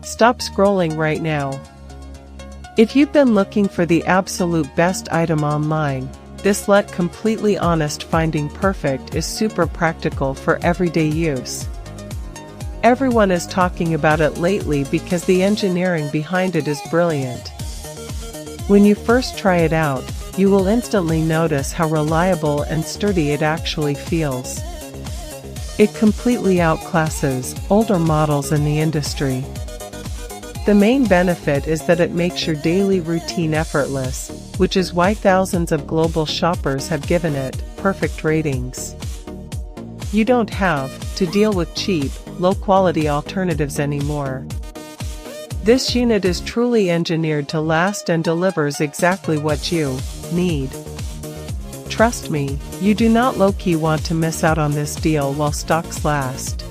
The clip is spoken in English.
Stop scrolling right now. If you've been looking for the absolute best item online, this completely honest finding perfect is super practical for everyday use. Everyone is talking about it lately because the engineering behind it is brilliant. When you first try it out, you will instantly notice how reliable and sturdy it actually feels. It completely outclasses older models in the industry. The main benefit is that it makes your daily routine effortless, which is why thousands of global shoppers have given it perfect ratings. You don't have to deal with cheap, low-quality alternatives anymore. This unit is truly engineered to last and delivers exactly what you need. Trust me, you do not low-key want to miss out on this deal while stocks last.